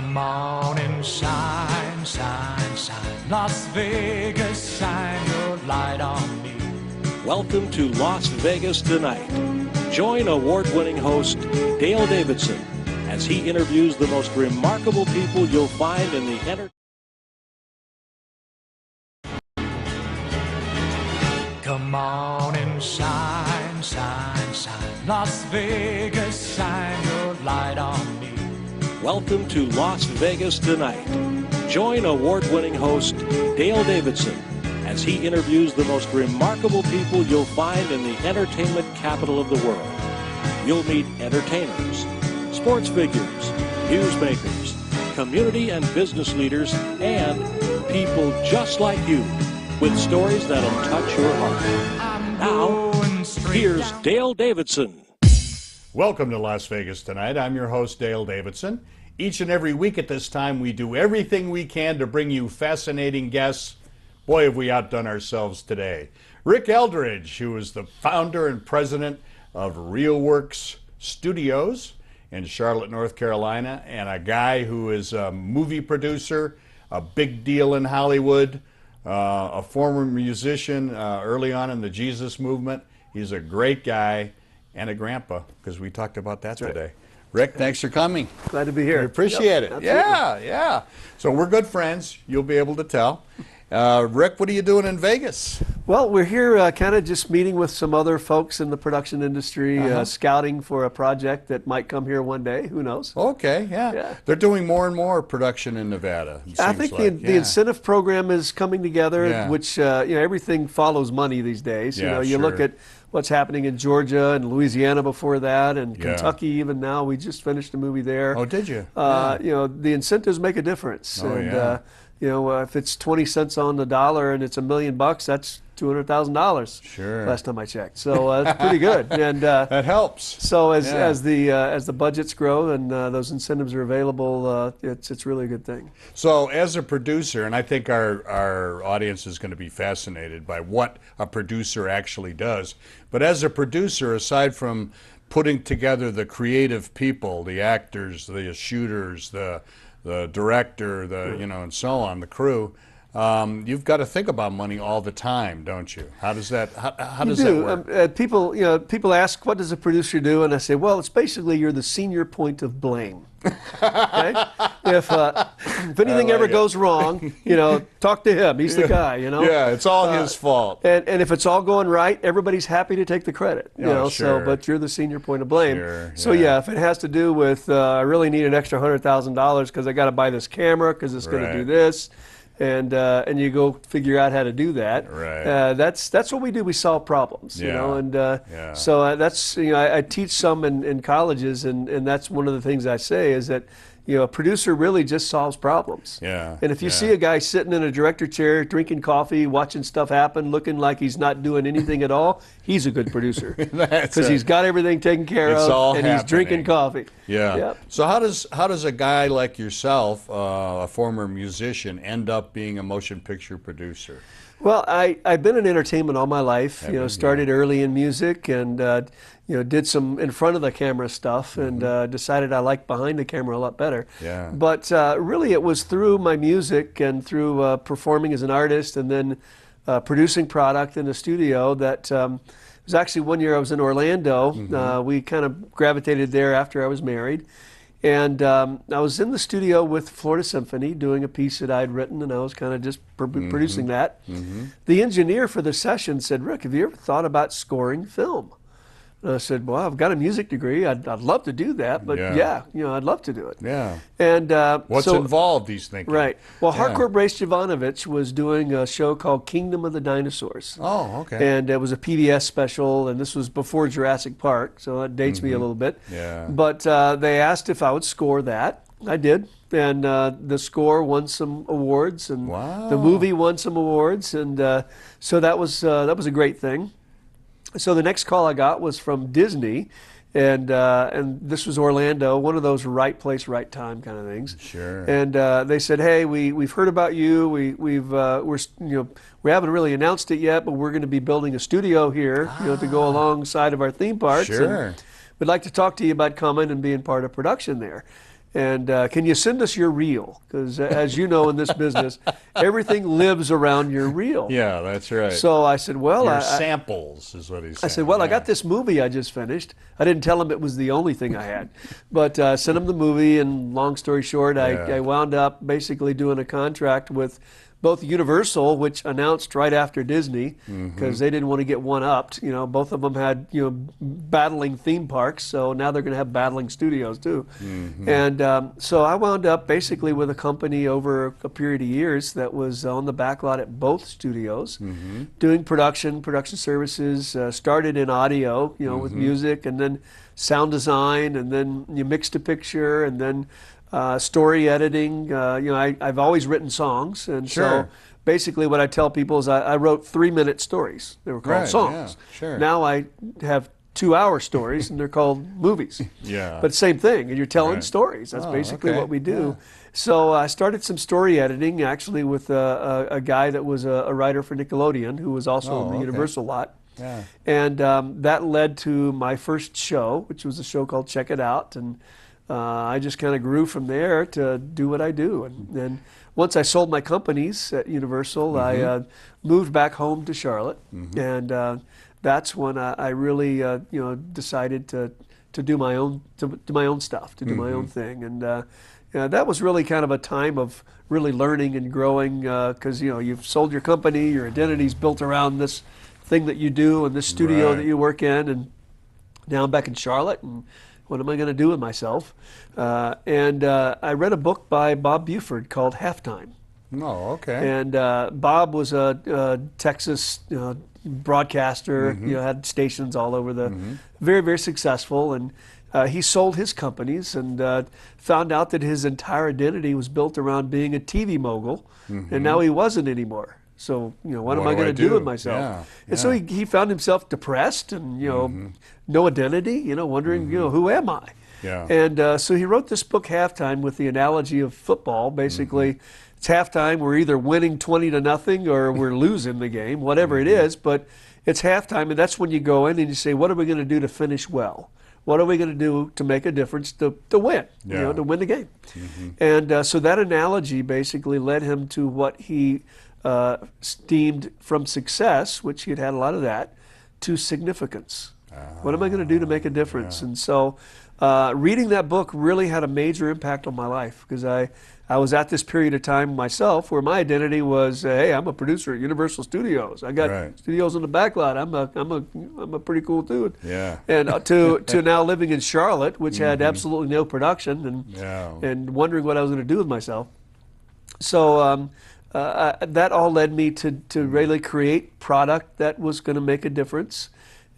Come on and shine, shine, shine. Las Vegas, shine your light on me. Welcome to Las Vegas Tonight. Join award-winning host Dale Davidson as he interviews the most remarkable people you'll find in the entertainment. Come on and shine, shine, shine. Las Vegas, shine your light on me. Welcome to Las Vegas Tonight. Join award-winning host Dale Davidson as he interviews the most remarkable people you'll find in the entertainment capital of the world. You'll meet entertainers, sports figures, newsmakers, community and business leaders, and people just like you with stories that'll touch your heart. Now, here's Dale Davidson. Welcome to Las Vegas Tonight. I'm your host, Dale Davidson. Each and every week at this time, we do everything we can to bring you fascinating guests. Boy, have we outdone ourselves today. Rick Eldridge, who is the founder and president of RealWorks Studios in Charlotte, North Carolina, and a guy who is a movie producer, a big deal in Hollywood, a former musician early on in the Jesus movement. He's a great guy and a grandpa, because we talked about that today. Rick, thanks for coming. Glad to be here. We appreciate it. Absolutely. Yeah. So we're good friends. You'll be able to tell. Rick, what are you doing in Vegas? Well, we're here kind of just meeting with some other folks in the production industry, scouting for a project that might come here one day. Who knows? Okay, yeah. They're doing more and more production in Nevada. I think the incentive program is coming together, which everything follows money these days. You look at what's happening in Georgia and Louisiana before that, and Kentucky even now. We just finished a movie there. Oh, did you? The incentives make a difference. If it's 20 cents on the dollar and it's $1 million, that's $200,000. Sure. Last time I checked. So that's pretty good. And that helps. So as the budgets grow and those incentives are available, it's really a good thing. So as a producer, and I think our audience is going to be fascinated by what a producer actually does. But as a producer, aside from putting together the creative people, the actors, the shooters, the director, and so on, the crew, you've got to think about money all the time, don't you? How does that work? People ask, what does a producer do? And I say, well, it's basically you're the senior point of blame. Okay? If anything ever goes wrong, talk to him. He's the guy. Yeah, it's all his fault. And if it's all going right, everybody's happy to take the credit. Sure. But you're the senior point of blame. Sure, so if it has to do with I really need an extra $100,000 because I got to buy this camera because it's going to do this. And you go figure out how to do that. Right. That's what we do. We solve problems. So that's I teach some in colleges, and that's one of the things I say is that a producer really just solves problems. Yeah. And if you see a guy sitting in a director chair, drinking coffee, watching stuff happen, looking like he's not doing anything at all, he's a good producer. Because he's got everything taken care of, and he's drinking coffee. Yeah. Yep. So how does a guy like yourself, a former musician, end up being a motion picture producer? Well, I've been in entertainment all my life. Started early in music and did some in front of the camera stuff and decided I liked behind the camera a lot better. Yeah. But really it was through my music and through performing as an artist and then producing product in the studio that it was actually one year I was in Orlando. We kind of gravitated there after I was married. And I was in the studio with Florida Symphony doing a piece that I'd written, and I was kind of just producing that. The engineer for the session said, Rick, have you ever thought about scoring film? And I said, well, I've got a music degree. I'd love to do that, but I'd love to do it. Yeah. And what's involved, he's thinking. Right. Well, Hardcore Brace Jovanovich was doing a show called Kingdom of the Dinosaurs. Oh, okay. And it was a PBS special, and this was before Jurassic Park, so that dates me a little bit. Yeah. But they asked if I would score that. I did. And the score won some awards, and the movie won some awards, and so that was a great thing. So the next call I got was from Disney, and this was Orlando, one of those right place, right time kind of things. Sure. And they said, "Hey, we've heard about you. We haven't really announced it yet, but we're going to be building a studio here, to go alongside of our theme parks. Sure. And we'd like to talk to you about coming and being part of production there." And can you send us your reel? Because as you know in this business, everything lives around your reel. Yeah, that's right. So I said, well, your samples is what he said. I said, well, I got this movie I just finished. I didn't tell him it was the only thing I had, but sent him the movie. And long story short, I wound up basically doing a contract with both Universal, which announced right after Disney, because they didn't want to get one-upped. You know, both of them had battling theme parks, so now they're going to have battling studios too. And so I wound up basically with a company over a period of years that was on the backlot at both studios, doing production services. Started in audio, with music, and then sound design, and then you mixed a picture, and then story editing. I've always written songs, and so basically what I tell people is I wrote 3-minute stories. They were called songs. Now I have 2-hour stories, and they're called movies. But same thing, and you're telling stories. That's basically what we do. So I started some story editing, actually, with a guy that was a writer for Nickelodeon, who was also in the Universal lot. And that led to my first show, which was a show called Check It Out, and I just kind of grew from there to do what I do. And then once I sold my companies at Universal, I moved back home to Charlotte, and that's when I really decided to do my own stuff, to do my own thing. And that was really kind of a time of really learning and growing, because you've sold your company, your identity's built around this thing that you do and this studio that you work in, and now I'm back in Charlotte, and what am I going to do with myself? And I read a book by Bob Buford called Halftime. Oh, okay. And Bob was a Texas broadcaster, had stations all over the, very, very successful. And he sold his companies and found out that his entire identity was built around being a TV mogul, and now he wasn't anymore. So, what am I going to do with myself? And so he found himself depressed and, no identity, wondering, who am I? And so he wrote this book, Halftime, with the analogy of football. Basically, it's halftime. We're either winning 20-0 or we're losing the game, whatever it is. But it's halftime, and that's when you go in and you say, what are we going to do to finish well? What are we going to do to make a difference to win, to win the game? And so that analogy basically led him to what he steamed from success, which he had had a lot of that, to significance. What am I going to do to make a difference? And so reading that book really had a major impact on my life, because I was at this period of time myself where my identity was, hey, I'm a producer at Universal Studios. I got studios in the backlot. I'm a pretty cool dude. And to now living in Charlotte, which had absolutely no production, and wondering what I was going to do with myself. So that all led me to really create product that was going to make a difference,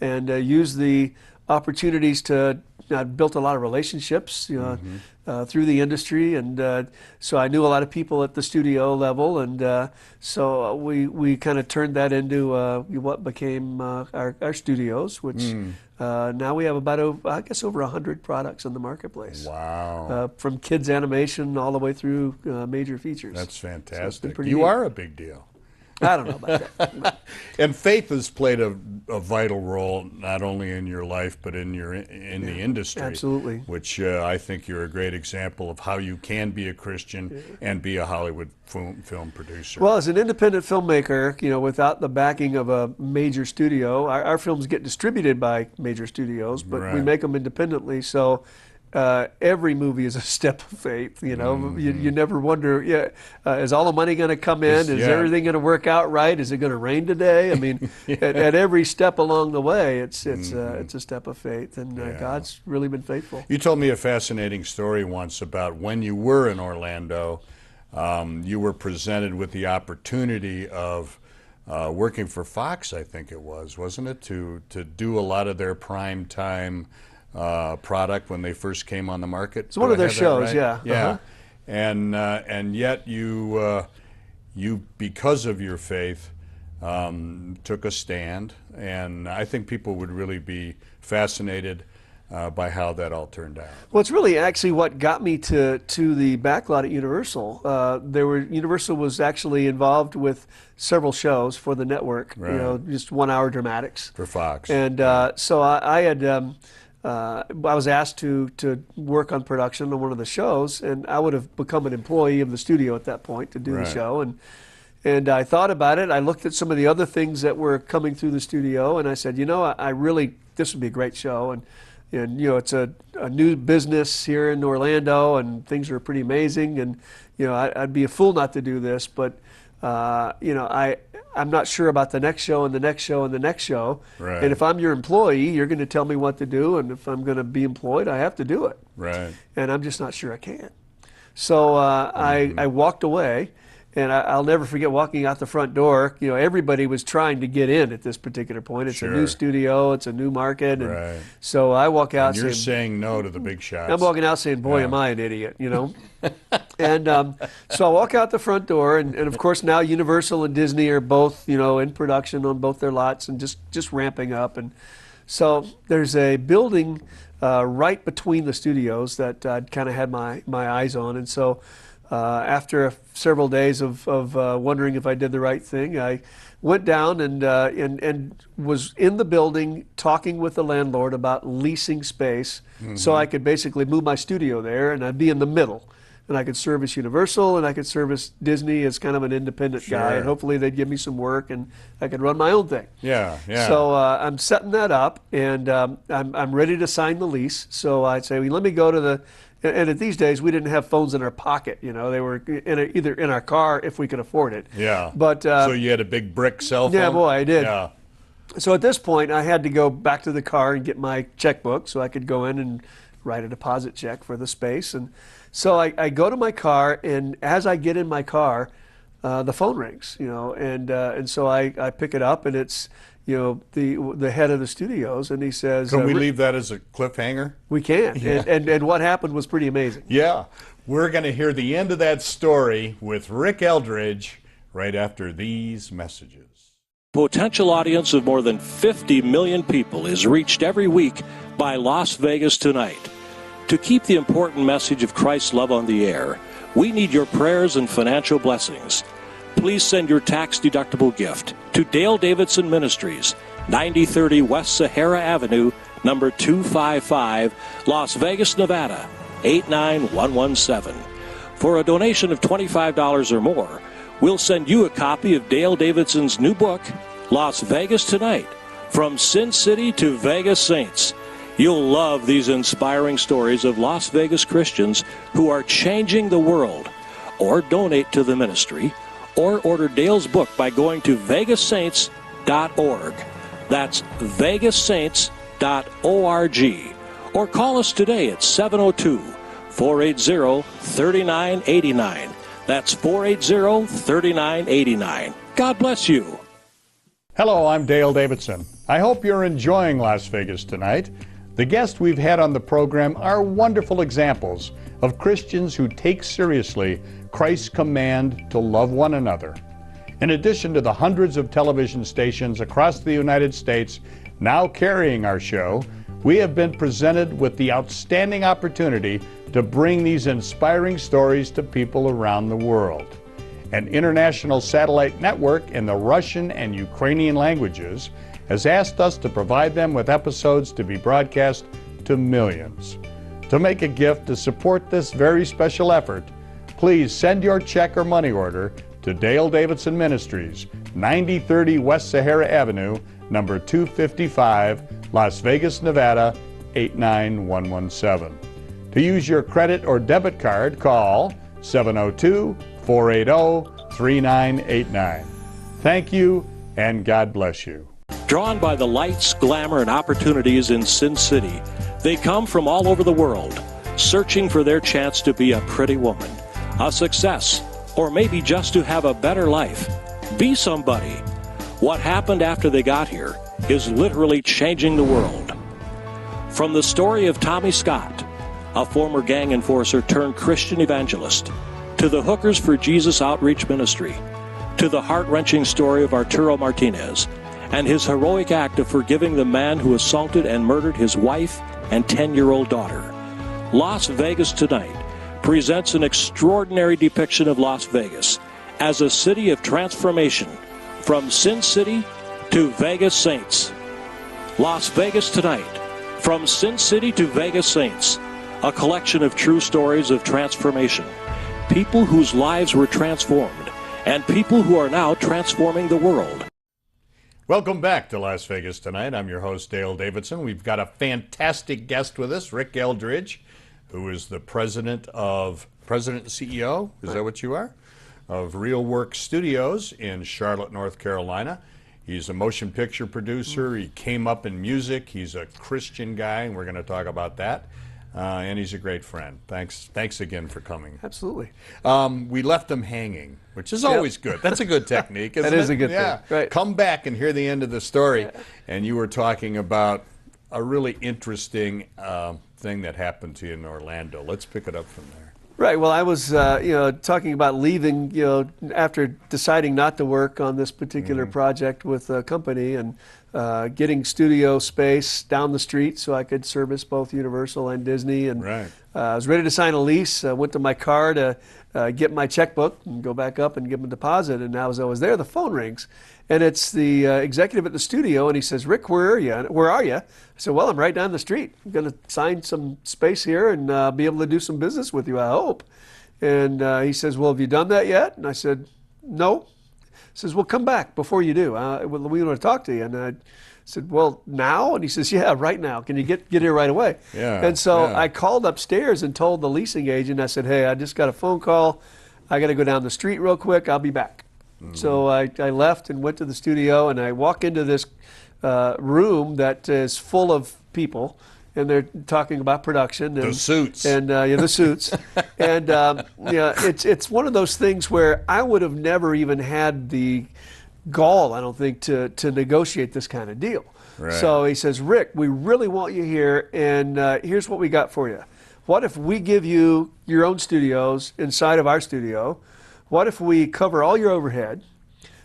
and use the opportunities to. I built a lot of relationships, through the industry, and so I knew a lot of people at the studio level, and so we kind of turned that into what became our studios, which now we have about over 100 products in the marketplace. Wow! From kids animation all the way through major features. That's fantastic. So you are a big deal. I don't know about that. And faith has played a vital role not only in your life but in the industry. Absolutely. Which I think you're a great example of how you can be a Christian and be a Hollywood film producer. Well, as an independent filmmaker, without the backing of a major studio, our films get distributed by major studios, but we make them independently. So. Every movie is a step of faith, you never wonder, is all the money going to come in? Is everything going to work out right? Is it going to rain today? I mean, at every step along the way, it's a step of faith, and God's really been faithful. You told me a fascinating story once about when you were in Orlando, you were presented with the opportunity of working for Fox, I think it was, wasn't it, to do a lot of their prime time product when they first came on the market. It's one of their shows, right? And yet you because of your faith took a stand, and I think people would really be fascinated by how that all turned out. Well, it's really actually what got me to the backlot at Universal. Universal was actually involved with several shows for the network, just 1 hour dramatics for Fox. And so I had I was asked to work on production on one of the shows, and I would have become an employee of the studio at that point to do the show. And I thought about it. I looked at some of the other things that were coming through the studio, and I said, I really, this would be a great show. And it's a new business here in Orlando, and things are pretty amazing. And I'd be a fool not to do this. But I'm not sure about the next show and the next show and the next show. Right. And if I'm your employee, you're going to tell me what to do. And if I'm going to be employed, I have to do it. Right. And I'm just not sure I can. So I walked away. And I'll never forget walking out the front door. Everybody was trying to get in at this particular point. It's a new studio. It's a new market. And so I walk out and you're saying no to the big shots. I'm walking out saying, boy, am I an idiot, And so I walk out the front door. And of course, now Universal and Disney are both, in production on both their lots and just ramping up. And so there's a building right between the studios that I'd kind of had my eyes on. And so after several days of wondering if I did the right thing, I went down and was in the building talking with the landlord about leasing space, so I could basically move my studio there, and I'd be in the middle, and I could service Universal and I could service Disney as kind of an independent guy, and hopefully they'd give me some work and I could run my own thing. Yeah. So I'm setting that up, and I'm ready to sign the lease. So I'd say, let me go to the. And at these days, we didn't have phones in our pocket. They were either in our car if we could afford it. Yeah. But so you had a big brick cell phone? Yeah, boy, I did. Yeah. So at this point, I had to go back to the car and get my checkbook so I could go in and write a deposit check for the space. And so I go to my car, and as I get in my car, the phone rings. And so I pick it up, and it's the head of the studios, and he says, Can we leave that as a cliffhanger? We can. Yeah. And what happened was pretty amazing. Yeah. We're going to hear the end of that story with Rick Eldridge right after these messages. Potential audience of more than 50 million people is reached every week by Las Vegas Tonight. To keep the important message of Christ's love on the air, we need your prayers and financial blessings. Please send your tax-deductible gift to Dale Davidson Ministries, 9030 West Sahara Avenue, number 255, Las Vegas, Nevada, 89117. For a donation of $25 or more, we'll send you a copy of Dale Davidson's new book, Las Vegas Tonight, From Sin City to Vegas Saints. You'll love these inspiring stories of Las Vegas Christians who are changing the world. Or donate to the ministry, or order Dale's book by going to vegassaints.org. That's vegassaints.org. Or call us today at 702-480-3989. That's 480-3989. God bless you. Hello, I'm Dale Davidson. I hope you're enjoying Las Vegas Tonight. The guests we've had on the program are wonderful examples of Christians who take seriously Christ's command to love one another. In addition to the hundreds of television stations across the United States now carrying our show, we have been presented with the outstanding opportunity to bring these inspiring stories to people around the world. An international satellite network in the Russian and Ukrainian languages has asked us to provide them with episodes to be broadcast to millions. To make a gift to support this very special effort, please send your check or money order to Dale Davidson Ministries, 9030 West Sahara Avenue, number 255, Las Vegas, Nevada, 89117. To use your credit or debit card, call 702-480-3989. Thank you, and God bless you. Drawn by the lights, glamour, and opportunities in Sin City, they come from all over the world, searching for their chance to be a pretty woman, a success, or maybe just to have a better life. Be somebody. What happened after they got here is literally changing the world. From the story of Tommy Scott, a former gang enforcer turned Christian evangelist, to the Hookers for Jesus Outreach Ministry, to the heart-wrenching story of Arturo Martinez and his heroic act of forgiving the man who assaulted and murdered his wife and 10-year-old daughter. Las Vegas Tonight presents an extraordinary depiction of Las Vegas as a city of transformation, from Sin City to Vegas Saints. Las Vegas Tonight, From Sin City to Vegas Saints, a collection of true stories of transformation. People whose lives were transformed, and people who are now transforming the world. Welcome back to Las Vegas Tonight. I'm your host, Dale Davidson. We've got a fantastic guest with us, Rick Eldridge, who is the president and CEO, is that what you are? Of Real Work Studios in Charlotte, North Carolina. He's a motion picture producer. He came up in music. He's a Christian guy, and we're going to talk about that. And he's a great friend. Thanks again for coming. Absolutely. We left him hanging, which is always good. That's a good technique, isn't it? That is a good thing. Right. Come back and hear the end of the story. And you were talking about a really interesting thing that happened to you in Orlando. Let's pick it up from there. Right. Well, I was, talking about leaving, after deciding not to work on this particular project with a company and getting studio space down the street so I could service both Universal and Disney. And I was ready to sign a lease. I went to my car to get my checkbook and go back up and give them a deposit. And now as I was there, the phone rings. And it's the executive at the studio, and he says, "Rick, where are you?" "Where are you?" I said, "Well, I'm right down the street. I'm going to sign some space here and be able to do some business with you, I hope." And he says, "Well, have you done that yet?" And I said, "No." He says, "Well, come back before you do. We want to talk to you." And I said, "Well, now?" And he says, "Yeah, right now. Can you get here right away?" And so I called upstairs and told the leasing agent, I said, "Hey, I just got a phone call. I got to go down the street real quick. I'll be back." So I left and went to the studio, and I walk into this room that is full of people, and they're talking about production. And, the suits. And the suits. And it's one of those things where I would have never even had the gall, I don't think, to negotiate this kind of deal. Right. So he says, "Rick, we really want you here, and here's what we got for you. What if we give you your own studios inside of our studio? What if we cover all your overhead?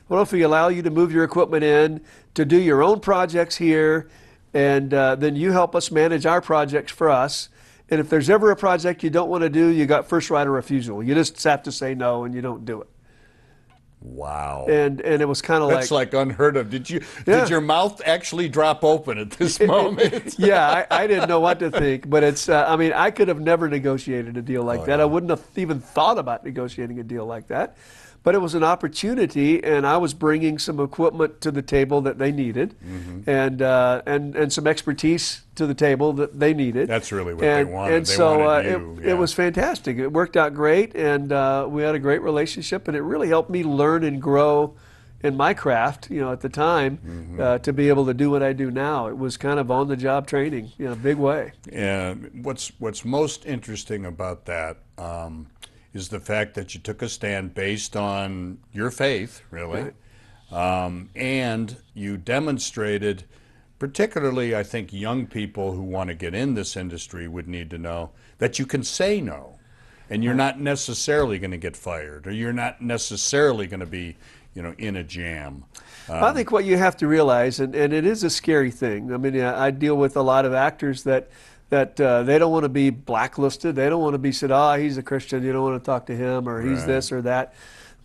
What if we allow you to move your equipment in, to do your own projects here, and then you help us manage our projects for us? And if there's ever a project you don't want to do, you got first right of refusal. You just have to say no, and you don't do it." Wow. And it was kind of That's like unheard of. Did your mouth actually drop open at this moment? Yeah, I didn't know what to think, but it's, I could have never negotiated a deal like that. Yeah. I wouldn't have even thought about negotiating a deal like that. But it was an opportunity, and I was bringing some equipment to the table that they needed, and some expertise to the table that they needed. That's really what they wanted. And they so wanted it was fantastic. It worked out great, and we had a great relationship, and it really helped me learn and grow in my craft, at the time, to be able to do what I do now. It was kind of on-the-job training in a big way. And what's most interesting about that is the fact that you took a stand based on your faith, really, and you demonstrated, particularly I think young people who want to get in this industry would need to know that you can say no, and you're not necessarily going to get fired, or you're not necessarily going to be in a jam. I think what you have to realize, and it is a scary thing. I deal with a lot of actors that they don't want to be blacklisted. They don't want to be said, he's a Christian, you don't want to talk to him, or he's this or that.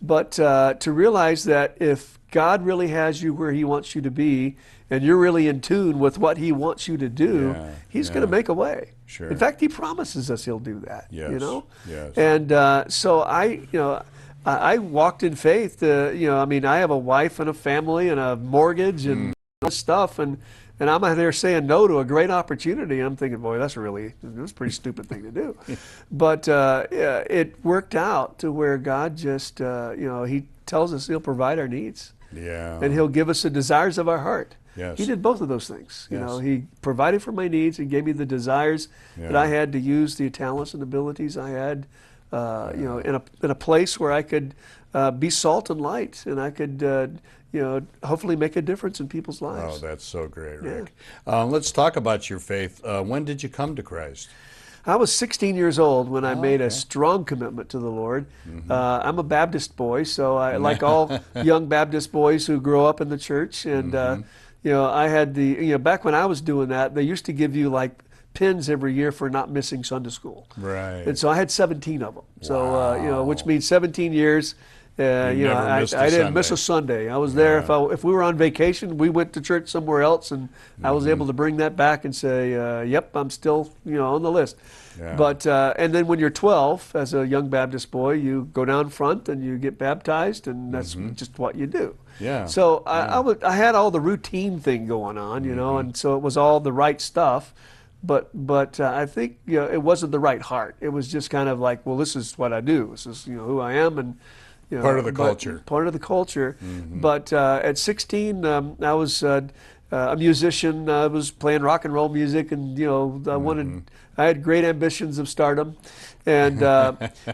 But to realize that if God really has you where he wants you to be, and you're really in tune with what he wants you to do, he's going to make a way. Sure. In fact, he promises us he'll do that. Yes. Yes. And so I walked in faith. I have a wife and a family and a mortgage and all this stuff, and I'm out there saying no to a great opportunity. I'm thinking, boy, that's a pretty stupid thing to do. But it worked out to where God just, he tells us he'll provide our needs. Yeah. And he'll give us the desires of our heart. Yes. He did both of those things. He provided for my needs and gave me the desires that I had to use the talents and abilities I had, in a place where I could be salt and light, and I could, hopefully make a difference in people's lives. Oh, that's so great, Rick. Let's talk about your faith. When did you come to Christ? I was 16 years old when I made a strong commitment to the Lord. I'm a Baptist boy, so I, like all young Baptist boys who grow up in the church, and I had back when I was doing that, they used to give you like pins every year for not missing Sunday school. Right. And so I had 17 of them. So, Wow. which means 17 years You never I missed a didn't miss Sunday. a Sunday. I was there. If we were on vacation, we went to church somewhere else, and I was able to bring that back and say, "Yep, I'm still on the list." Yeah. But and then when you're 12, as a young Baptist boy, you go down front and you get baptized, and that's just what you do. Yeah. So I had all the routine thing going on, and so it was all the right stuff. But I think it wasn't the right heart. It was just kind of like, well, this is what I do. This is who I am, and part of the culture. Part of the culture. But at 16, I was a musician. I was playing rock and roll music, and I had great ambitions of stardom, and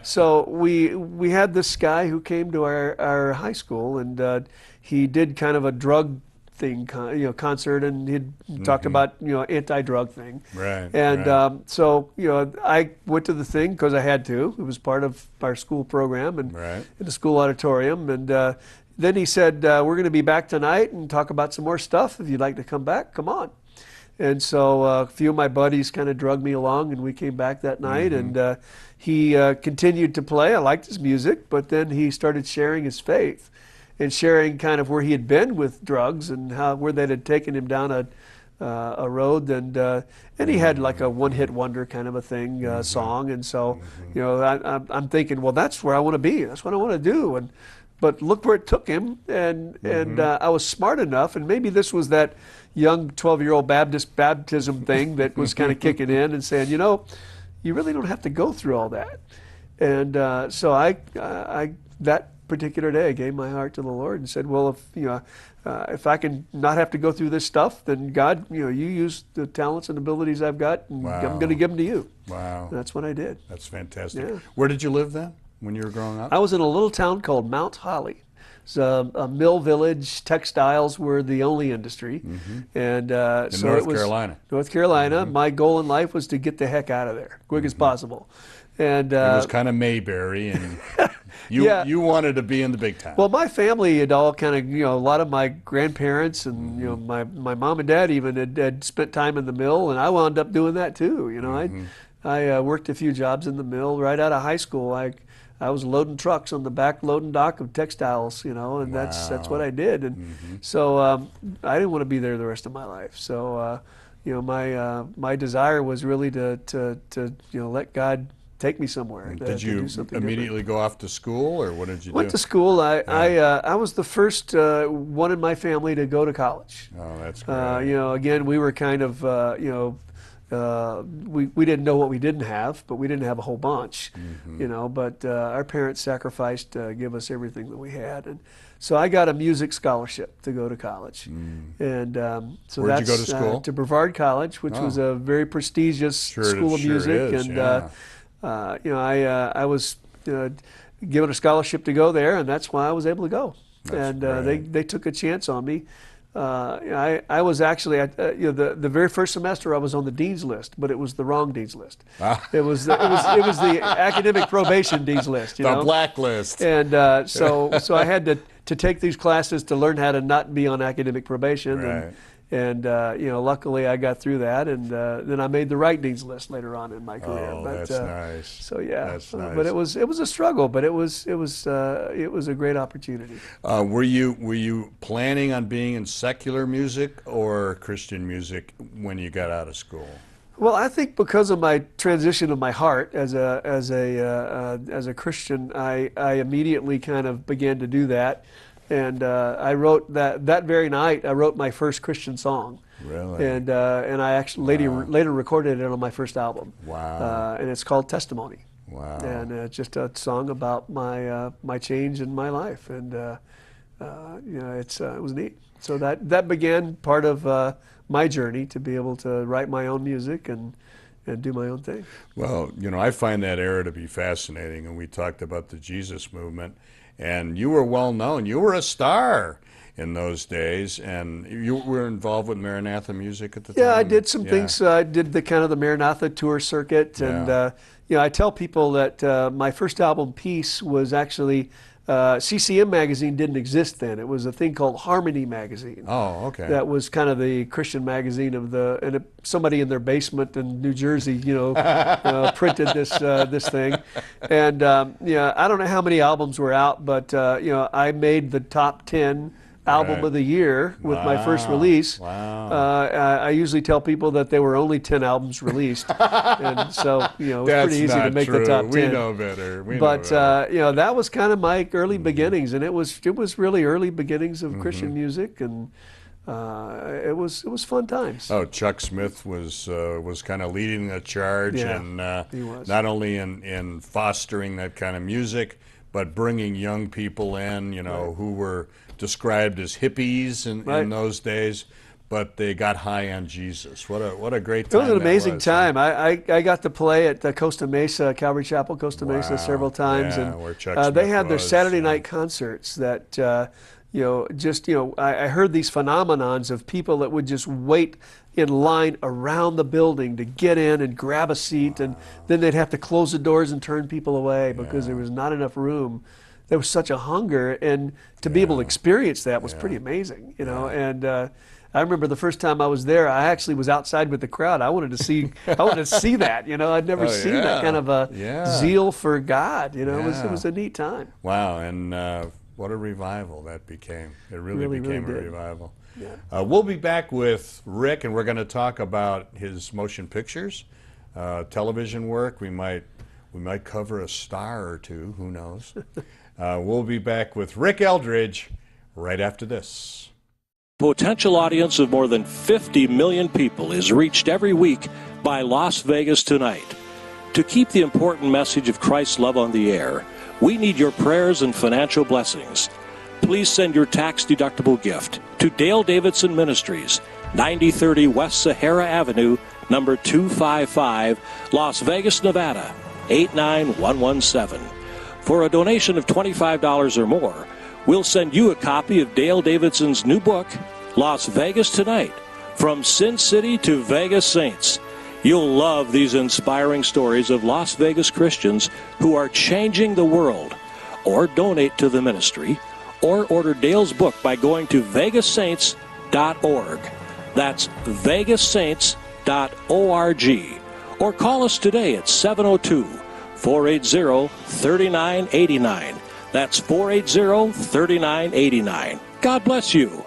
so we had this guy who came to our high school, and he did kind of a drug thing, concert, and he'd talked about anti-drug thing, Right. and so I went to the thing because I had to. It was part of our school program and in the school auditorium, and then he said, "We're going to be back tonight and talk about some more stuff. If you'd like to come back, come on." And so a few of my buddies kind of drugged me along, and we came back that night, and he continued to play. I liked his music, but then he started sharing his faith and sharing kind of where he had been with drugs and where that had taken him down a road, and he had like a one-hit wonder kind of a thing, song, and so I'm thinking, well, that's where I want to be. That's what I want to do, but look where it took him, and I was smart enough, and maybe this was that young 12-year-old baptism thing that was kind of kicking in and saying, you really don't have to go through all that, and so I that particular day I gave my heart to the Lord and said, well, if I can not have to go through this stuff, then God, you use the talents and abilities I've got, and I'm going to give them to you. Wow. And that's what I did. That's fantastic. Yeah. Where did you live then when you were growing up? I was in a little town called Mount Holly. It's a mill village. Textiles were the only industry, and so North it was Carolina. North Carolina. My goal in life was to get the heck out of there, quick as possible. And it was kind of Mayberry, and you wanted to be in the big time. Well, my family had all kind of, a lot of my grandparents and my mom and dad even had spent time in the mill, and I wound up doing that too. I worked a few jobs in the mill right out of high school. I was loading trucks on the back loading dock of textiles, and that's what I did. And so I didn't want to be there the rest of my life. So my desire was really to let God take me somewhere. Did you immediately go off to school, or what did you do? Went to school. I was the first one in my family to go to college. Oh, that's great. Again, we were kind of, we didn't know what we didn't have, but we didn't have a whole bunch, but our parents sacrificed to give us everything that we had. And so I got a music scholarship to go to college. And so Where'd you go to school? To Brevard College, which was a very prestigious school of music. Is, and I was given a scholarship to go there, and that's why I was able to go. That's and they took a chance on me. I was actually the very first semester I was on the dean's list, but it was the wrong dean's list. It was the academic probation dean's list. The blacklist. And so I had to take these classes to learn how to not be on academic probation. Right. And luckily I got through that, and then I made the right dean's list later on in my career. Oh, but, that's nice. So yeah, That's nice. But it was a struggle, but it was a great opportunity. Were you planning on being in secular music or Christian music when you got out of school? Well, I think because of my transition of my heart as a Christian, I immediately kind of began to do that. And I wrote that very night. I wrote my first Christian song. Really? And I actually later recorded it on my first album. Wow. And it's called Testimony. Wow. And it's just a song about my change in my life. And it was neat. So that began part of my journey to be able to write my own music and do my own thing. Well, I find that era to be fascinating, and we talked about the Jesus movement. And you were well known. You were a star in those days, and you were involved with Maranatha music at the time. Yeah, I did some things. I did the kind of the Maranatha tour circuit, and I tell people that my first album, Peace, was actually CCM magazine didn't exist then. It was a thing called Harmony magazine. Oh, okay. That was kind of the Christian magazine of somebody in their basement in New Jersey, printed this thing. And I don't know how many albums were out, but I made the top 10 album of the year with my first release. Wow. I usually tell people that there were only 10 albums released, and so it was pretty easy to make the top 10. We know better. But that was kind of my early beginnings, and it was really early beginnings of Christian music, and it was fun times. Oh, Chuck Smith was kind of leading the charge, and he was. Not only in fostering that kind of music, but bringing young people in, who were described as hippies in those days, but they got high on Jesus. What a great time. It was an amazing time. I got to play at Costa Mesa, Calvary Chapel, Costa Mesa several times, and where Chuck Smith they had their was, Saturday night concerts that I heard these phenomenons of people that would just wait in line around the building to get in and grab a seat, and then they'd have to close the doors and turn people away because there was not enough room. There was such a hunger, and to be able to experience that was pretty amazing, And I remember the first time I was there, I actually was outside with the crowd. I wanted to see that. I'd never seen that kind of a zeal for God. It was a neat time. Wow, and what a revival that became. It really became a revival. Yeah. We'll be back with Rick, and we're going to talk about his motion pictures, television work. We might cover a star or two. Who knows? We'll be back with Rick Eldridge right after this. Potential audience of more than 50 million people is reached every week by Las Vegas Tonight. To keep the important message of Christ's love on the air, we need your prayers and financial blessings. Please send your tax-deductible gift to Dale Davidson Ministries, 9030 West Sahara Avenue, number 255, Las Vegas, Nevada, 89117. For a donation of $25 or more, we'll send you a copy of Dale Davidson's new book, Las Vegas Tonight, From Sin City to Vegas Saints. You'll love these inspiring stories of Las Vegas Christians who are changing the world. Or donate to the ministry, or order Dale's book by going to vegassaints.org. That's vegassaints.org. Or call us today at 702-480-3989. That's 480-3989. God bless you.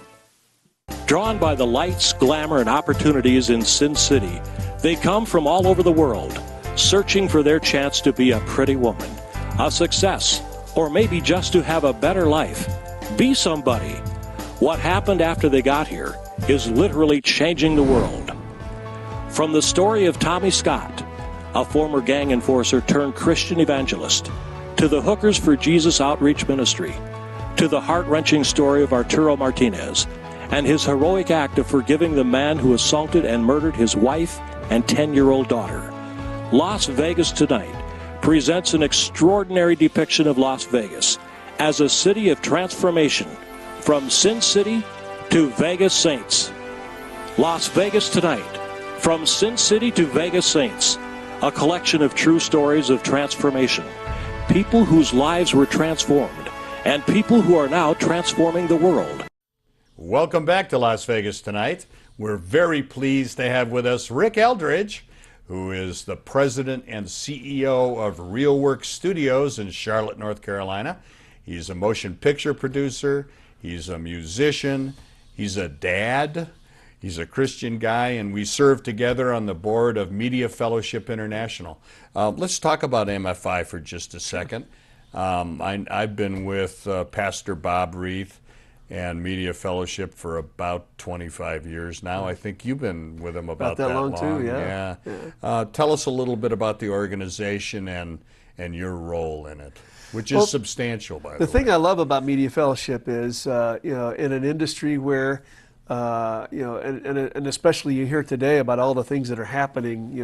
Drawn by the lights, glamour, and opportunities in Sin City, they come from all over the world, searching for their chance to be a pretty woman, a success, or maybe just to have a better life. Be somebody. What happened after they got here is literally changing the world. From the story of Tommy Scott, a former gang enforcer turned Christian evangelist, to the Hookers for Jesus Outreach Ministry, to the heart-wrenching story of Arturo Martinez and his heroic act of forgiving the man who assaulted and murdered his wife and 10-year-old daughter. Las Vegas Tonight presents an extraordinary depiction of Las Vegas as a city of transformation, from Sin City to Vegas Saints. Las Vegas Tonight, From Sin City to Vegas Saints, a collection of true stories of transformation, people whose lives were transformed, and people who are now transforming the world. Welcome back to Las Vegas Tonight. We're very pleased to have with us Rick Eldridge, who is the president and CEO of Real Work Studios in Charlotte, North Carolina. He's a motion picture producer, he's a musician, he's a dad, he's a Christian guy, and we serve together on the board of Media Fellowship International. Let's talk about MFI for just a second. I've been with Pastor Bob Reith and Media Fellowship for about 25 years now. I think you've been with them about that long too, yeah. Tell us a little bit about the organization and your role in it, which is substantial, by the way. The thing I love about Media Fellowship is, in an industry where, and especially you hear today about all the things that are happening,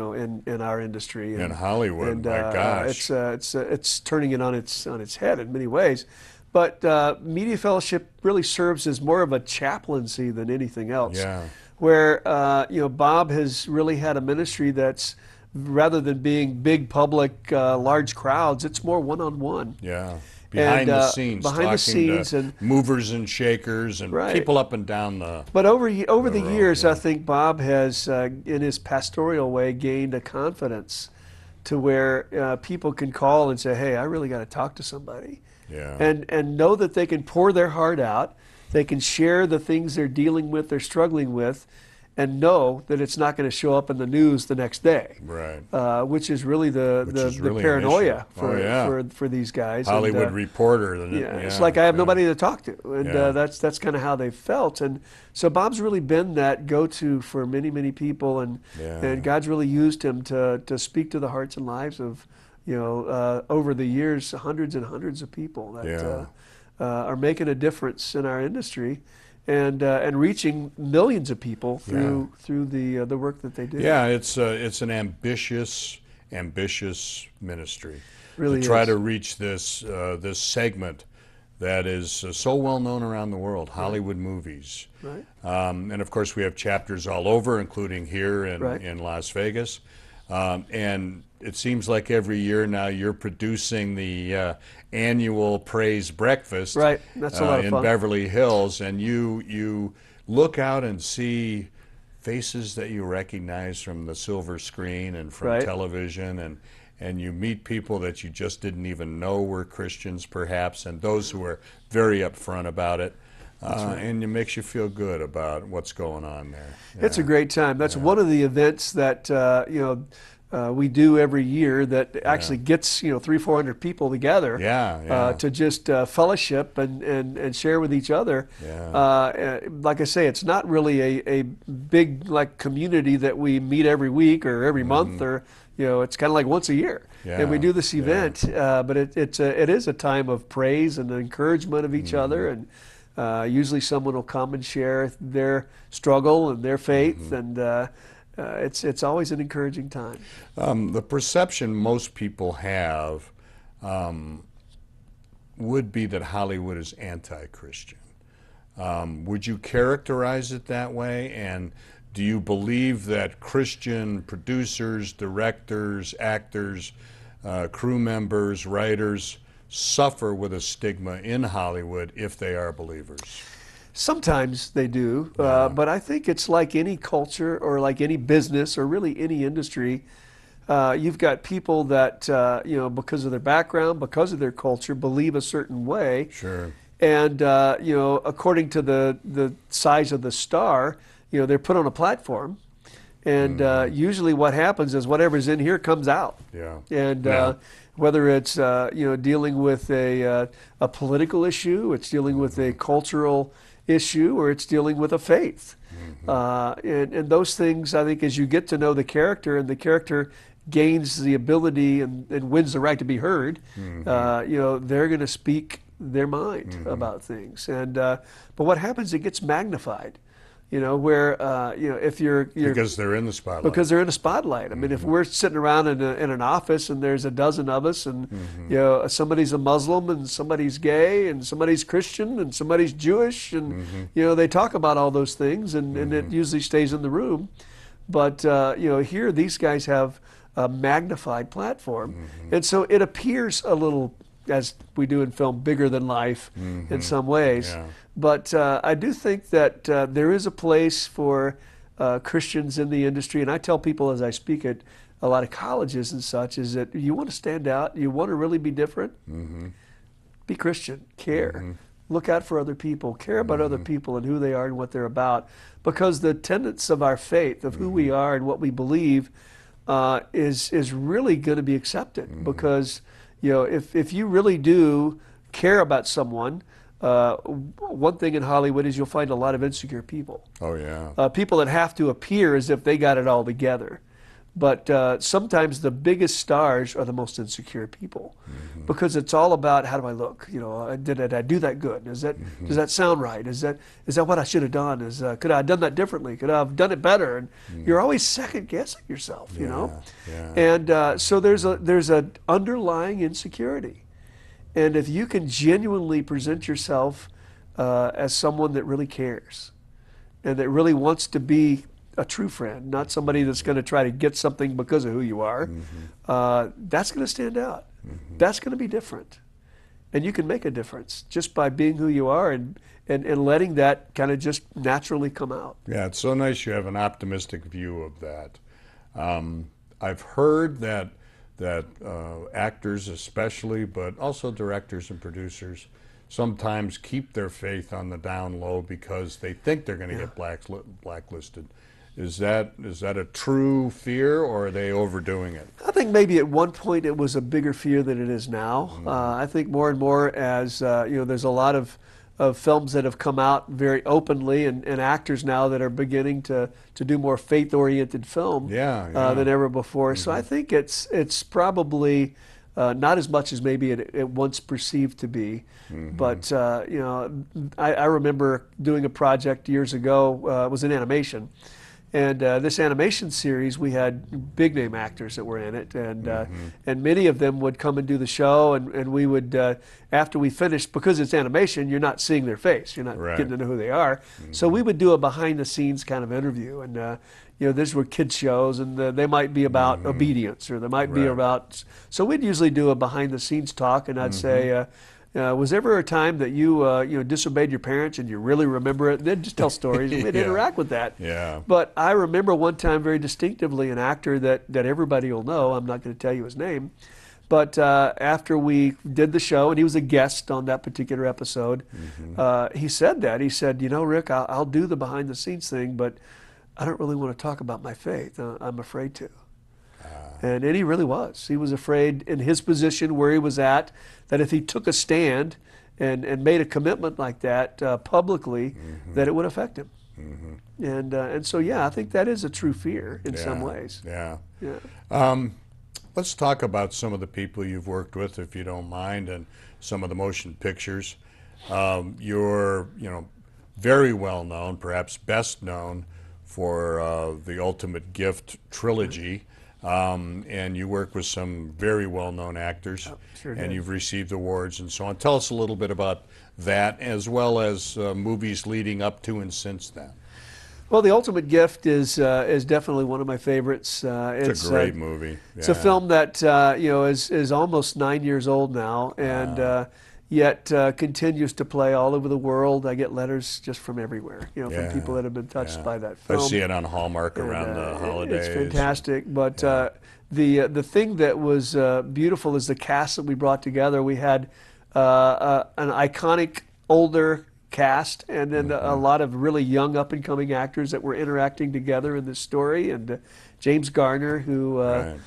in our industry. In Hollywood, and, my gosh. It's turning it on its head in many ways. But Media Fellowship really serves as more of a chaplaincy than anything else. Yeah. Where, Bob has really had a ministry that's, rather than being big public, large crowds, it's more one-on-one. Yeah. behind and, the scenes, behind talking the scenes, to and movers and shakers and Right. people up and down the. But over the road, years, yeah. I think Bob has, in his pastoral way, gained a confidence to where people can call and say, "Hey, I really got to talk to somebody," Yeah. and know that they can pour their heart out, they can share the things they're dealing with, they're struggling with, and know that it's not going to show up in the news the next day. Right. Which is really the Really an paranoia issue. Oh, yeah. for these guys. Hollywood And, Reporter. yeah, it's like I have nobody to talk to, and Yeah. that's kind of how they felt. And so Bob's really been that go-to for many people, and Yeah. and God's really used him to speak to the hearts and lives of, over the years, hundreds and hundreds of people that Yeah. are making a difference in our industry, and reaching millions of people through the work that they do. Yeah, it's an ambitious ministry. Really to try is. to reach this segment that is so well known around the world, Hollywood movies. Right. And of course, we have chapters all over, including here Right. in Las Vegas. And it seems like every year now you're producing the annual Praise Breakfast. Right. That's a lot of in fun. Beverly Hills, and you look out and see faces that you recognize from the silver screen and from Right. television, and you meet people that you just didn't even know were Christians, perhaps, and those who are very upfront about it. And it makes you feel good about what's going on there. It's a great time. That's one of the events that we do every year that actually gets 300-400 people together. To just fellowship and share with each other. Like I say, it's not really a big community that we meet every week or every month, or it's kind of like once a year. And we do this event, but it is a time of praise and encouragement of each other, and usually someone will come and share their struggle and their faith, and it's always an encouraging time. The perception most people have would be that Hollywood is anti-Christian. Would you characterize it that way? And do you believe that Christian producers, directors, actors, crew members, writers suffer with a stigma in Hollywood if they are believers? Sometimes they do, but I think it's like any culture or like any business or really any industry. You've got people that, because of their background, because of their culture, believe a certain way. Sure. And, according to the size of the star, they're put on a platform. And usually what happens is whatever's in here comes out. Yeah. And whether it's, dealing with a political issue, it's dealing with a cultural issue, or it's dealing with a faith. And those things, I think, as you get to know the character, and the character gains the ability and wins the right to be heard, they're going to speak their mind about things. And but what happens, it gets magnified. Where if you're because they're in the spotlight. Because they're in the spotlight. I mean, if we're sitting around in an office and there's a dozen of us, and somebody's a Muslim and somebody's gay and somebody's Christian and somebody's Jewish, and they talk about all those things, and it usually stays in the room. But here these guys have a magnified platform, and so it appears a little, as we do in film, bigger than life in some ways. Yeah. But I do think that there is a place for Christians in the industry, and I tell people as I speak at a lot of colleges and such, is that you want to stand out, you want to really be different, be Christian, care, look out for other people, care about other people and who they are and what they're about, because the tenets of our faith, of who we are and what we believe, is really going to be accepted. Because if you really do care about someone, one thing in Hollywood is you'll find a lot of insecure people. Oh, yeah. People that have to appear as if they got it all together. But sometimes the biggest stars are the most insecure people, because it's all about, how do I look? Did I do that good? Does that sound right? Is that what I should have done? Could I have done that differently? Could I have done it better? And you're always second guessing yourself, Yeah. And so there's an underlying insecurity. And if you can genuinely present yourself as someone that really cares and that really wants to be a true friend, not somebody that's going to try to get something because of who you are, that's going to stand out. That's going to be different. and you can make a difference just by being who you are and letting that kind of just naturally come out. Yeah, it's so nice you have an optimistic view of that. I've heard that actors especially, but also directors and producers, sometimes keep their faith on the down low because they think they're going to get blacklisted. Is that a true fear, or are they overdoing it? I think maybe at one point it was a bigger fear than it is now. I think more and more as there's a lot of films that have come out very openly, and actors now that are beginning to do more faith-oriented film than ever before. So I think it's probably not as much as maybe it once perceived to be. But I remember doing a project years ago. It was an animation. And this animation series, we had big name actors that were in it, and many of them would come and do the show, and we would, after we finished, because it's animation, you're not seeing their face, you're not getting to know who they are. So we would do a behind-the-scenes kind of interview, and these were kids shows, and they might be about obedience, or they might be about. So we'd usually do a behind-the-scenes talk, and I'd say. Was there ever a time that you disobeyed your parents and you really remember it? And then just tell stories and we'd interact with that. Yeah. But I remember one time very distinctively an actor that everybody will know. I'm not going to tell you his name. But after we did the show, and he was a guest on that particular episode, he said that. He said, Rick, I'll do the behind-the-scenes thing, but I don't really want to talk about my faith. I'm afraid to. And he really was. He was afraid in his position where he was at that if he took a stand and made a commitment like that publicly, that it would affect him. And so, I think that is a true fear in some ways. Yeah. Let's talk about some of the people you've worked with, if you don't mind, and some of the motion pictures. You're, very well known, perhaps best known for the Ultimate Gift trilogy. And you work with some very well-known actors, and you've received awards and so on. Tell us a little bit about that, as well as movies leading up to and since then. Well, The Ultimate Gift is definitely one of my favorites. It's a great movie. It's a film that is almost 9 years old now, and yet continues to play all over the world. I get letters just from everywhere, from people that have been touched by that film. I see it on Hallmark around the holidays. It's fantastic. But the thing that was beautiful is the cast that we brought together. We had an iconic older cast, and then a lot of really young up-and-coming actors that were interacting together in this story. And James Garner, who...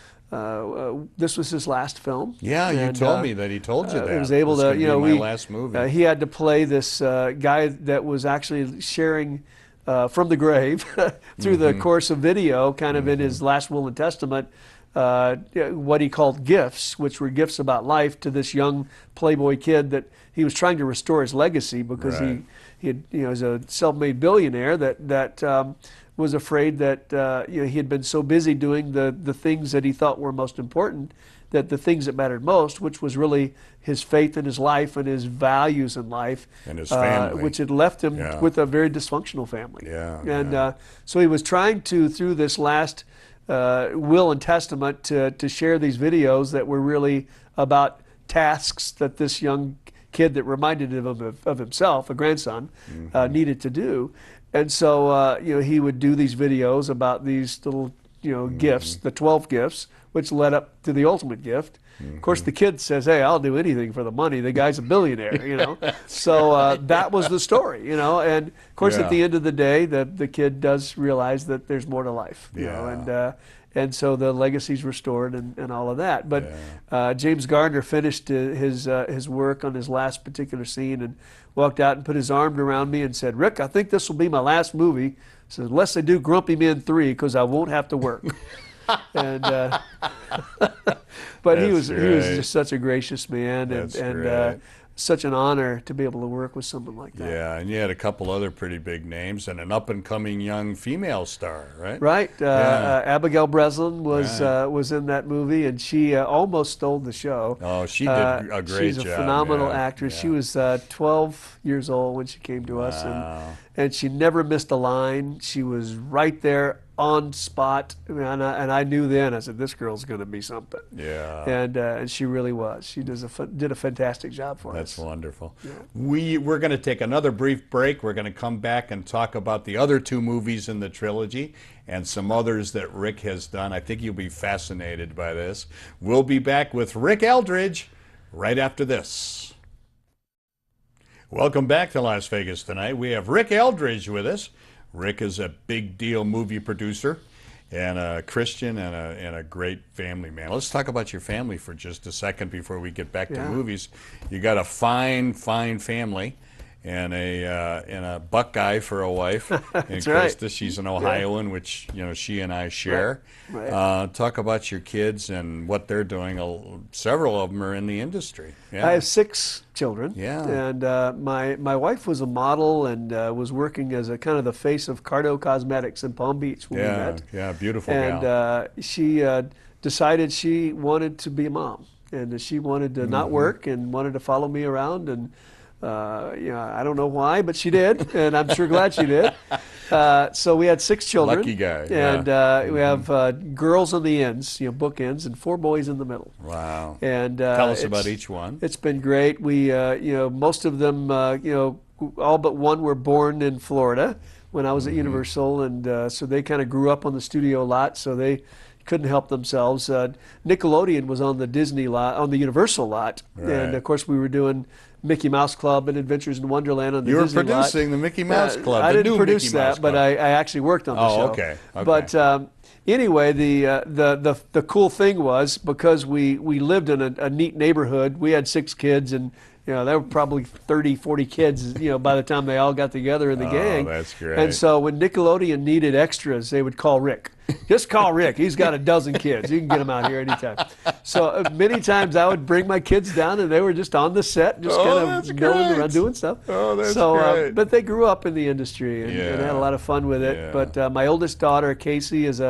this was his last film. Yeah, you told me that he told you that. He was able to, my last movie. He had to play this guy that was actually sharing from the grave through the course of video, kind of in his last will and testament, what he called gifts, which were gifts about life to this young playboy kid that he was trying to restore his legacy because he had, was a self-made billionaire that was afraid that he had been so busy doing the things that he thought were most important, that the things that mattered most, which was really his faith in his life and his values in life, and his family, which had left him with a very dysfunctional family. So he was trying to, through this last will and testament, to share these videos that were really about tasks that this young kid that reminded him of himself, a grandson, needed to do. And so, he would do these videos about these little, gifts, the 12 gifts, which led up to the ultimate gift. Of course, the kid says, "Hey, I'll do anything for the money." The guy's a billionaire, So that was the story, And of course, at the end of the day, the kid does realize that there's more to life, and so the legacy's restored and all of that. But James Gardner finished his work on his last particular scene and walked out and put his arm around me and said, "Rick, I think this will be my last movie. He says, unless they do Grumpy Men 3, because I won't have to work." And but he was just such a gracious man, and such an honor to be able to work with someone like that. Yeah, and you had a couple other pretty big names and an up-and-coming young female star, right? Right. Abigail Breslin was in that movie, and she almost stole the show. Oh, she did a great job. She's a phenomenal actress. She was 12 years old when she came to us, and she never missed a line. She was right there on spot, and I knew then. I said, "This girl's going to be something." Yeah. And she really was. She did a fantastic job for us. That's wonderful. Yeah. We're going to take another brief break. We're going to come back and talk about the other two movies in the trilogy and some others that Rick has done. I think you'll be fascinated by this. We'll be back with Rick Eldridge right after this. Welcome back to Las Vegas Tonight. We have Rick Eldridge with us. Rick is a big deal movie producer and a Christian and a great family man. Let's talk about your family for just a second before we get back to movies. You got a fine family and a Buckeye for a wife. And Krista, she's an Ohioan, which she and I share. Right. Talk about your kids and what they're doing. Several of them are in the industry. Yeah. I have 6 children. Yeah. And my wife was a model and was working as a kind of the face of Cardo Cosmetics in Palm Beach when we met. Yeah, beautiful gal. And she decided she wanted to be a mom. And she wanted to not work and wanted to follow me around. And I don't know why, but she did, and I'm sure glad she did. So we had 6 children. Lucky guy. And we have girls on the ends, bookends, and 4 boys in the middle. Wow. And tell us about each one. It's been great. We, most of them, all but one were born in Florida when I was at Universal, and so they kind of grew up on the studio lot, so they couldn't help themselves. Nickelodeon was on the Disney lot, on the Universal lot, and of course we were doing Mickey Mouse Club and Adventures in Wonderland on the Disney lot. You were producing the Mickey Mouse Club. I didn't produce that, but I actually worked on the show. Okay. But anyway, the cool thing was, because we lived in a neat neighborhood, we had 6 kids, and there were probably 30, 40 kids, by the time they all got together in the gang. That's great. And so when Nickelodeon needed extras, they would call Rick. Just call Rick. He's got a dozen kids. You can get him out here anytime. So many times I would bring my kids down, and they were just on the set, just kind of milling around doing stuff. Oh, that's great. But they grew up in the industry and had a lot of fun with it. Yeah. But my oldest daughter, Casey, is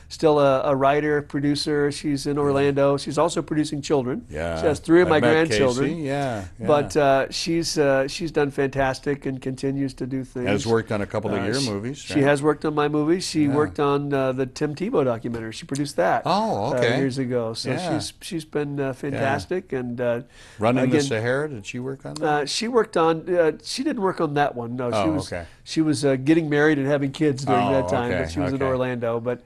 still a writer, producer. She's in Orlando. She's also producing children. Yeah. She has 3 of my grandchildren. Casey. Yeah. But she's done fantastic and continues to do things. Has worked on a couple of your movies. She has worked on my movies. She worked on the Tim Tebow documentary. She produced that. Oh, okay. Years ago. So she's been fantastic. And Running the Sahara. Did she work on that? She worked on. She didn't work on that one. No, she was getting married and having kids during that time. But she was in Orlando. But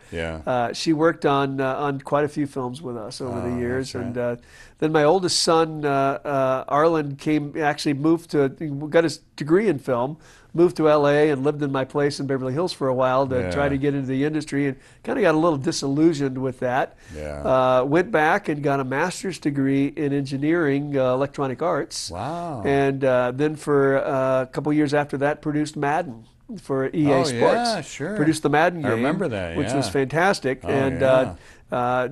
she worked on quite a few films with us over the years. Right. And then my oldest son, Arlen, got his degree in film, moved to LA and lived in my place in Beverly Hills for a while to try to get into the industry, and kind of got a little disillusioned with that. Yeah. Went back and got a master's degree in engineering, electronic arts. Wow. And then for a couple years after that, produced Madden for EA Sports. Yeah, sure. Produced the Madden game. I remember that, which was fantastic.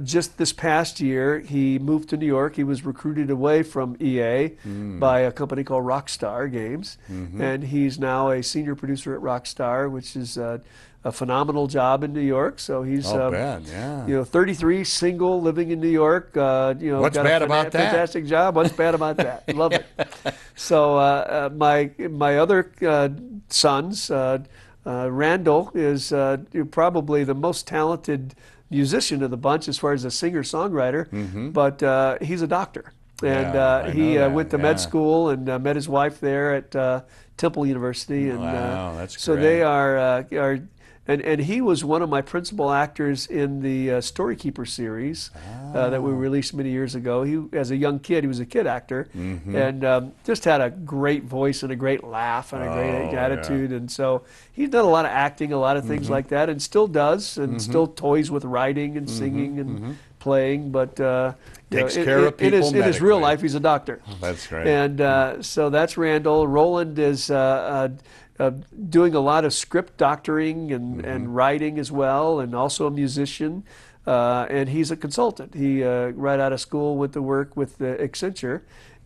Just this past year, he moved to New York. He was recruited away from EA by a company called Rockstar Games, and he's now a senior producer at Rockstar, which is a phenomenal job in New York. So he's 33, single, living in New York. What's got bad a about that? Fantastic job. What's bad about that? Love it. So my other sons, Randall is probably the most talented musician of the bunch as far as a singer-songwriter, but he's a doctor. And he went to med school and met his wife there at Temple University. And that's great. So they are and he was one of my principal actors in the Storykeeper series that we released many years ago. As a young kid, he was a kid actor, and just had a great voice and a great laugh and a great attitude. And so he's done a lot of acting, a lot of things like that, and still does, and still toys with writing and singing and playing. But takes care of people in his real life, he's a doctor. That's great. And so that's Randall. Roland is doing a lot of script doctoring and writing as well, and also a musician. And he's a consultant. He right out of school went to work with Accenture,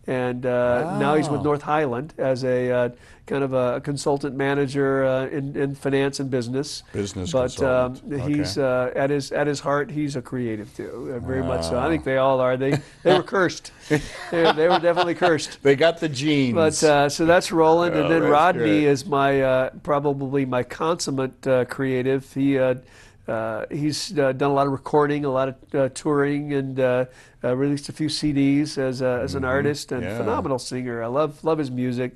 and now he's with North Highland as a kind of a consultant manager in finance and business. But he's at his heart, he's a creative too, very much so. I think they all are. They were cursed. They were definitely cursed. They got the genes. But so that's Roland, and then Rodney is my probably my consummate creative. He He's done a lot of recording, a lot of touring, and released a few CDs as an artist and phenomenal singer. I love his music.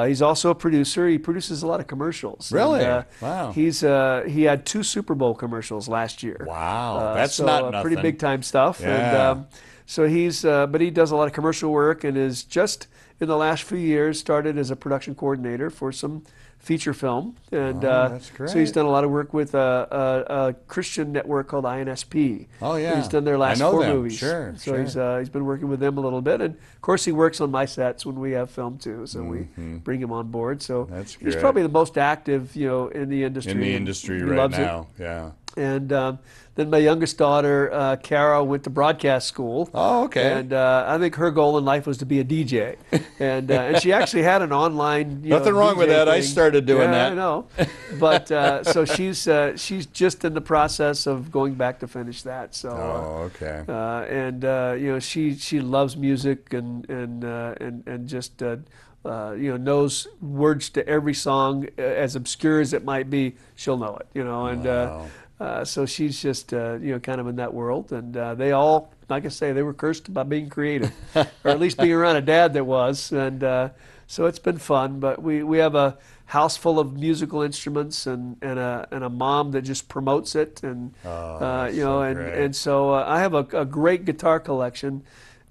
He's also a producer. He produces a lot of commercials. Really? And, Wow. He had 2 Super Bowl commercials last year. Wow, that's so, not nothing. Pretty big time stuff. Yeah. And so but he does a lot of commercial work and is just in the last few years started as a production coordinator for some feature film. And that's great. so he's done a lot of work with a Christian network called INSP. Oh, yeah. He's done their last I know 4 them. movies. Sure, so sure. he's been working with them a little bit, and of course he works on my sets when we have film too. So we bring him on board. So That's he's great. probably the most active, in the industry. In the and industry he right loves it. now, yeah. And then my youngest daughter, Kara, went to broadcast school. Oh, okay. And I think her goal in life was to be a DJ. And she actually had an online. Nothing wrong with DJ that. I thing. started doing Yeah, that. I know. But so she's just in the process of going back to finish that. So. Oh, okay. She loves music and just. Knows words to every song, as obscure as it might be. She'll know it, and Wow. so she's just kind of in that world. And they all, like I say, they were cursed by being creative, or at least being around a dad that was. And so it's been fun. But we have a house full of musical instruments and a mom that just promotes it. And so I have a great guitar collection.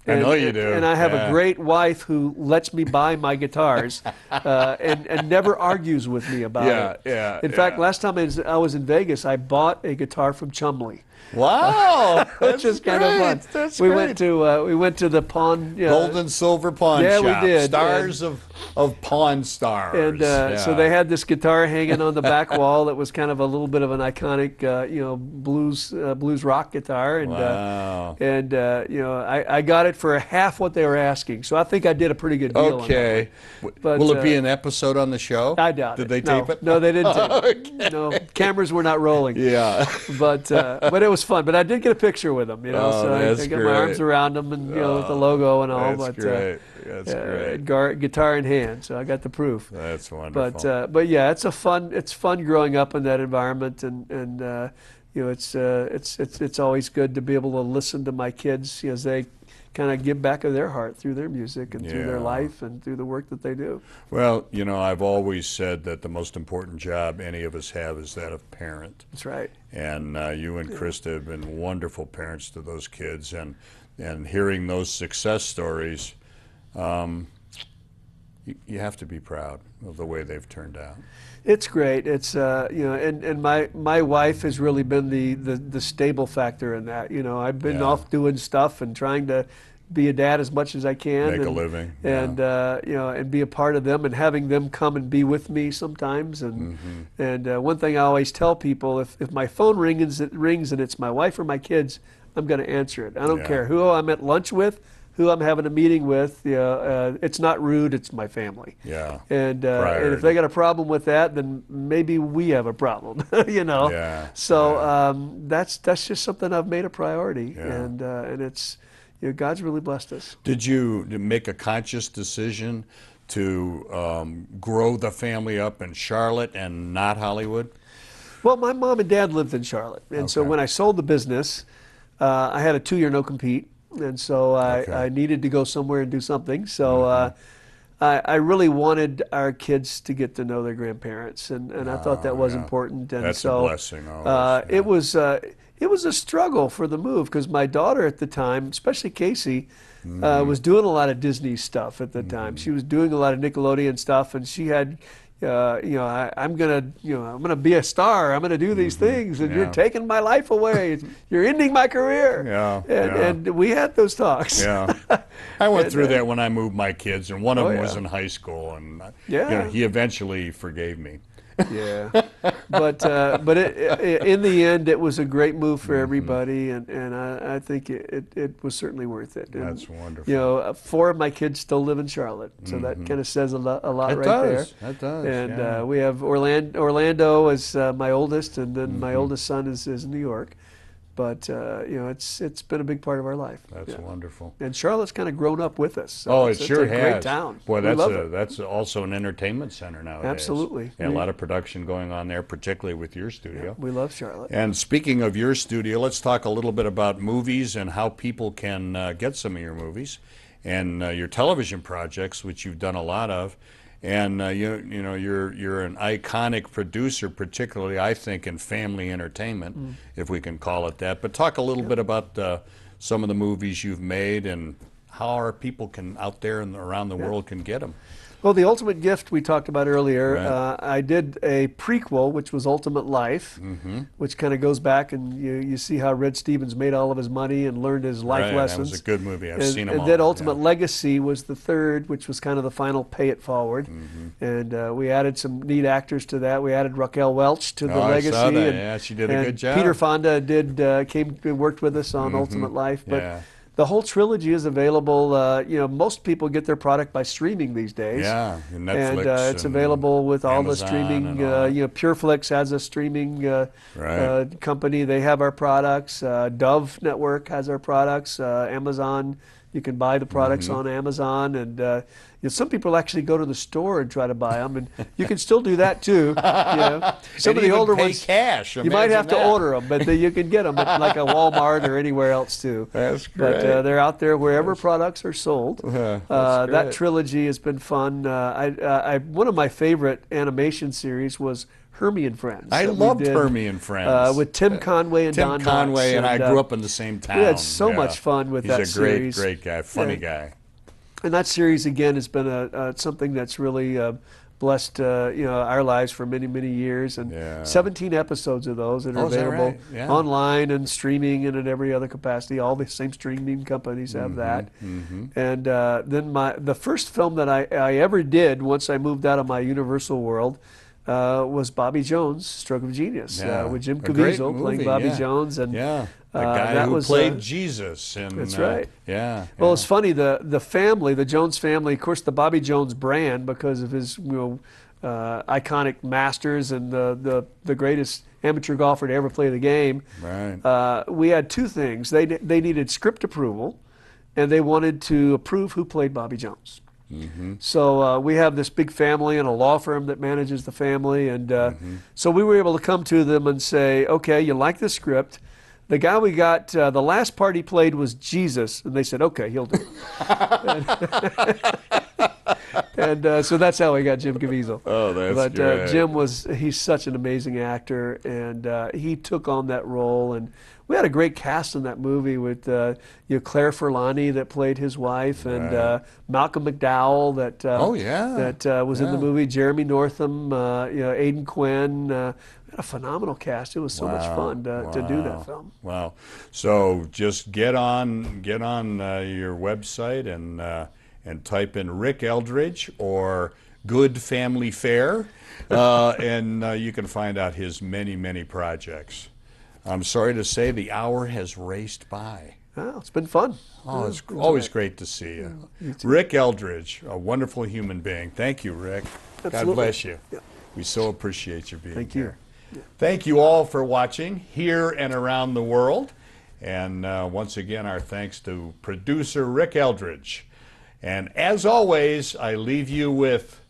I know you do. And I have Yeah. a great wife who lets me buy my guitars and never argues with me about it. Yeah. In fact, last time I was in Vegas, I bought a guitar from Chumley. Wow, Which is kind of fun. That's we great. went to the pawn. Gold and silver pawn Yeah, we shop. did. Stars of Pawn Stars. And so they had this guitar hanging on the back wall that was kind of a little bit of an iconic, blues rock guitar. And Wow. I got it for half what they were asking. So I think I did a pretty good deal. Okay. On that one. Will it But, be an episode on the show? I doubt Did it. they tape it? No, they didn't tape it. No, cameras were not rolling. Yeah. But it was fun. But I did get a picture with them, Oh, so that's I got great. my arms around them and with the logo and all. That's but great. That's great. Guitar in hand, so I got the proof. That's wonderful. But yeah, it's fun growing up in that environment, and it's always good to be able to listen to my kids as they kind of give back of their heart through their music and through their Yeah. life and through the work that they do. Well, I've always said that the most important job any of us have is that of parent. That's right. And you and Krista have been wonderful parents to those kids, and hearing those success stories, you have to be proud of the way they've turned out. It's great. It's and my wife has really been the stable factor in that. I've been Yeah. off doing stuff and trying to be a dad as much as I can, Make a and, living, and and be a part of them and having them come and be with me sometimes. And one thing I always tell people: if my phone rings and it's my wife or my kids, I'm going to answer it. I don't Yeah. care who I'm at lunch with, who I'm having a meeting with. It's not rude. It's my family. Yeah. And if they got a problem with that, then maybe we have a problem, Yeah. So that's just something I've made a priority, Yeah. and it's God's really blessed us. Did you make a conscious decision to grow the family up in Charlotte and not Hollywood? Well, my mom and dad lived in Charlotte, and so Okay. when I sold the business, I had a 2-year no compete, and so Okay. I needed to go somewhere and do something. So. I really wanted our kids to get to know their grandparents, and I thought that was yeah. important. And That's so, a blessing always, yeah. It was a struggle for the move because my daughter at the time, especially Casey, was doing a lot of Disney stuff at the time. She was doing a lot of Nickelodeon stuff, and she had. I'm gonna be a star. I'm gonna do these things, and you're Yeah. taking my life away. You're ending my career. Yeah, And we had those talks. Yeah, I went And, through that when I moved my kids, and one of Oh, them was yeah. in high school, and Yeah. he eventually forgave me. Yeah, but in the end, it was a great move for everybody, and I think it was certainly worth it. And, That's wonderful. 4 of my kids still live in Charlotte, so that kind of says a lot It right does. there. It does. And yeah. we have Orlando as my oldest, and then my oldest son is in New York. But it's been a big part of our life. That's wonderful. And Charlotte's kind of grown up with us. So Oh, it sure it's a has. great town. Boy, We love it. that's also an entertainment center nowadays. Absolutely. And a lot of production going on there, particularly with your studio. We love Charlotte. And speaking of your studio, let's talk a little bit about movies and how people can get some of your movies and your television projects, which you've done a lot of. And you're an iconic producer, particularly I think in family entertainment, if we can call it that. But talk a little bit about some of the movies you've made and how our people can out there and around the world can get them. Well, The Ultimate Gift we talked about earlier, Right. I did a prequel, which was Ultimate Life, which kind of goes back and you see how Red Stevens made all of his money and learned his life Right, lessons. that was a good movie. I've and, seen them all. And then Ultimate Legacy was the third, which was kind of the final pay it forward. And we added some neat actors to that. We added Raquel Welch to the Legacy. I saw that. And, Yeah, she did a and good job. Peter Fonda came and worked with us on Ultimate Life. But Yeah. the whole trilogy is available. Most people get their product by streaming these days. Yeah, and Netflix. And it's available with all the Amazon streaming. and all. Pureflix has a streaming Right. company. They have our products. Dove Network has our products. Amazon, you can buy the products on Amazon. And some people actually go to the store and try to buy them, and you can still do that too. Some And of the even older pay ones, cash. you might have to Imagine that. order them, but you can get them at like a Walmart or anywhere else too. That's But great. they're out there wherever products are sold. That's That great. trilogy has been fun. One of my favorite animation series was Hermie and Friends. I that we loved did, Hermie and Friends. with Tim Conway and Tim Don Conway Knotts. and I grew up in the same town. We had so Yeah. much fun with that He's a great, series. great guy, funny Yeah. guy. And that series again has been something that's really blessed our lives for many, many years. And Yeah. 17 episodes of those that are Oh, is that available right? Yeah. online and streaming and in every other capacity. All the same streaming companies have that. And then the first film that I ever did once I moved out of my Universal world was Bobby Jones, Stroke of Genius, Yeah. with Jim A great Caviezel playing movie, Bobby yeah. Jones. And Yeah, the guy that who was, played Jesus. And, that's right. Yeah. Well, yeah. it's funny, the family, the Jones family, of course, the Bobby Jones brand, because of his iconic masters and the greatest amateur golfer to ever play the game. Right. We had two things. They needed script approval, and they wanted to approve who played Bobby Jones. So we have this big family and a law firm that manages the family, and so we were able to come to them and say, okay, you like the script. The guy we got, the last part he played was Jesus, and they said, okay, he'll do it. And so that's how we got Jim Caviezel. Oh, that's But great. Jim he's such an amazing actor, and he took on that role. And we had a great cast in that movie with Claire Furlani that played his wife, and Right. Malcolm McDowell that Oh, yeah. that was in the Yeah. movie, Jeremy Northam, Aidan Quinn. We had a phenomenal cast. It was so much fun to do that film. Wow. So just get on your website and type in Rick Eldridge or Good Family Fare, and you can find out his many, many projects. I'm sorry to say the hour has raced by. Oh, it's been fun. Oh, it's always great to see you. Rick Eldridge, a wonderful human being. Thank you, Rick. God Absolutely. bless you. Yeah. We so appreciate you being Thank you. here. Thank you all for watching here and around the world. And once again, our thanks to producer Rick Eldridge. And as always, I leave you with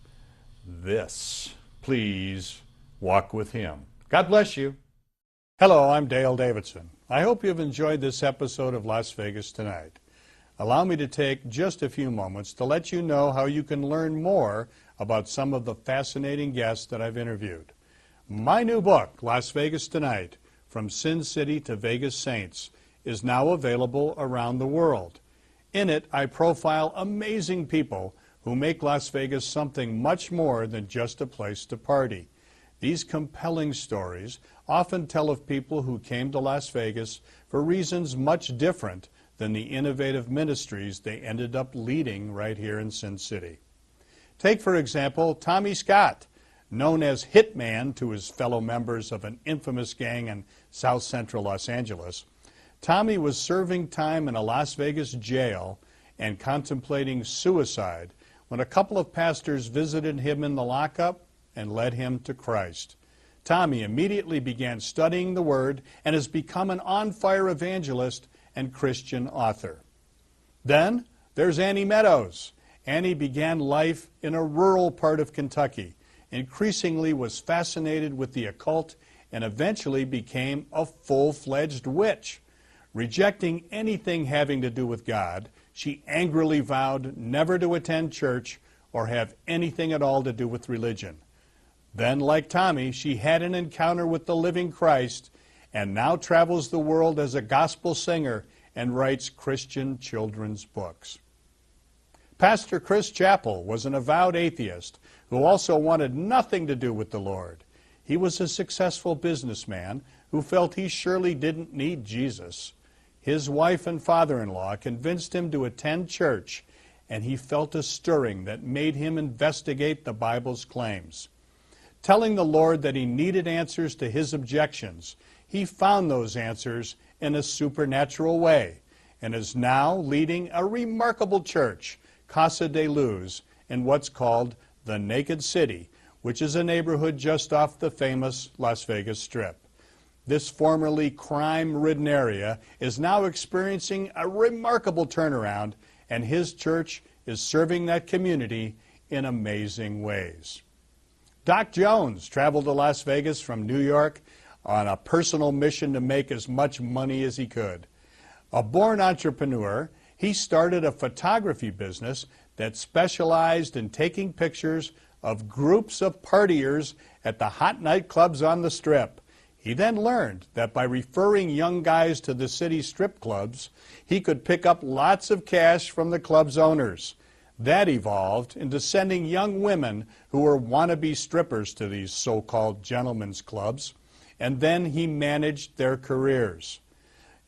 this. Please walk with him. God bless you. Hello, I'm Dale Davidson. I hope you've enjoyed this episode of Las Vegas Tonight. Allow me to take just a few moments to let you know how you can learn more about some of the fascinating guests that I've interviewed. My new book, Las Vegas Tonight, From Sin City to Vegas Saints, is now available around the world. In it, I profile amazing people who make Las Vegas something much more than just a place to party. These compelling stories often tell of people who came to Las Vegas for reasons much different than the innovative ministries they ended up leading right here in Sin City. Take, for example, Tommy Scott, known as Hitman to his fellow members of an infamous gang in South Central Los Angeles. Tommy was serving time in a Las Vegas jail and contemplating suicide when a couple of pastors visited him in the lockup and led him to Christ. Tommy immediately began studying the Word and has become an on-fire evangelist and Christian author. Then there's Annie Meadows. Annie began life in a rural part of Kentucky, increasingly was fascinated with the occult, and eventually became a full-fledged witch. Rejecting anything having to do with God, she angrily vowed never to attend church or have anything at all to do with religion. Then, like Tommy, she had an encounter with the living Christ and now travels the world as a gospel singer and writes Christian children's books. Pastor Chris Chappell was an avowed atheist who also wanted nothing to do with the Lord. He was a successful businessman who felt he surely didn't need Jesus. His wife and father-in-law convinced him to attend church, and he felt a stirring that made him investigate the Bible's claims. Telling the Lord that he needed answers to his objections, he found those answers in a supernatural way and is now leading a remarkable church, Casa de Luz, in what's called the Naked City, which is a neighborhood just off the famous Las Vegas Strip. This formerly crime-ridden area is now experiencing a remarkable turnaround, and his church is serving that community in amazing ways. Doc Jones traveled to Las Vegas from New York on a personal mission to make as much money as he could. A born entrepreneur, he started a photography business that specialized in taking pictures of groups of partiers at the hot nightclubs on the Strip. He then learned that by referring young guys to the city strip clubs, he could pick up lots of cash from the club's owners. That evolved into sending young women who were wannabe strippers to these so-called gentlemen's clubs, and then he managed their careers.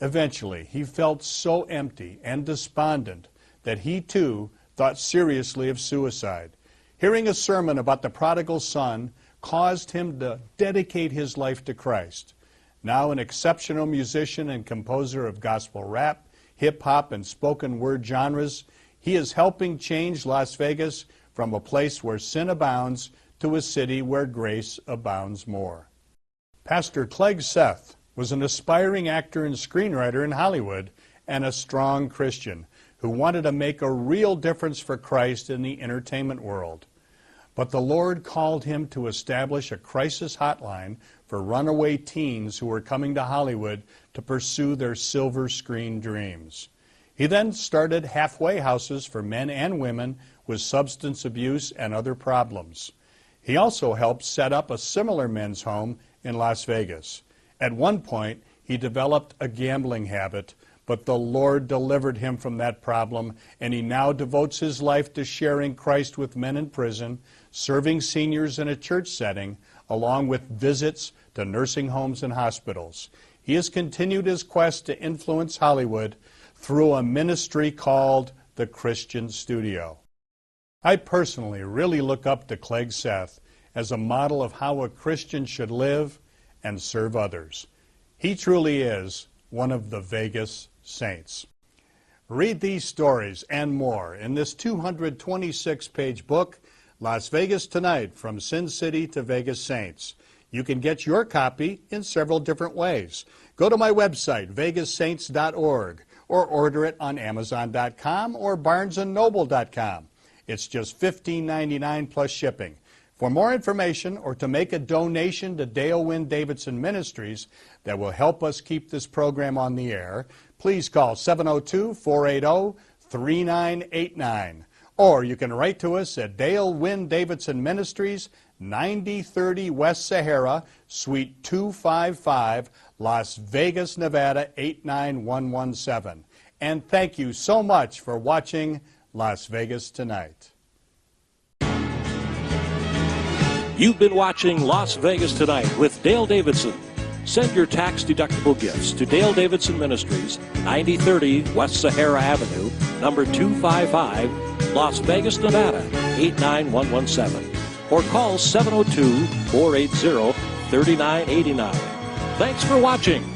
Eventually, he felt so empty and despondent that he too thought seriously of suicide. Hearing a sermon about the prodigal son caused him to dedicate his life to Christ. Now an exceptional musician and composer of gospel rap, hip-hop, and spoken word genres, he is helping change Las Vegas from a place where sin abounds to a city where grace abounds more. Pastor Clegg Seth was an aspiring actor and screenwriter in Hollywood and a strong Christian who wanted to make a real difference for Christ in the entertainment world. But the Lord called him to establish a crisis hotline for runaway teens who were coming to Hollywood to pursue their silver screen dreams. He then started halfway houses for men and women with substance abuse and other problems. He also helped set up a similar men's home in Las Vegas. At one point, he developed a gambling habit, but the Lord delivered him from that problem, and he now devotes his life to sharing Christ with men in prison, serving seniors in a church setting, along with visits to nursing homes and hospitals. He has continued his quest to influence Hollywood through a ministry called the Christian Studio. I personally really look up to Clegg Seth as a model of how a Christian should live and serve others. He truly is one of the Vegas saints. Read these stories and more in this 226-page book, Las Vegas Tonight, From Sin City to Vegas Saints. You can get your copy in several different ways. Go to my website, vegassaints.org, or order it on Amazon.com or BarnesandNoble.com. It's just $15.99 plus shipping. For more information or to make a donation to Dale Wynn Davidson Ministries that will help us keep this program on the air, please call 702-480-3989. Or you can write to us at Dale Wynn Davidson Ministries, 9030 West Sahara, Suite 255, Las Vegas, Nevada, 89117. And thank you so much for watching Las Vegas Tonight. You've been watching Las Vegas Tonight with Dale Davidson. Send your tax-deductible gifts to Dale Davidson Ministries, 9030 West Sahara Avenue, number 255, Las Vegas, Nevada, 89117. Or call 702-480-3989. Thanks for watching.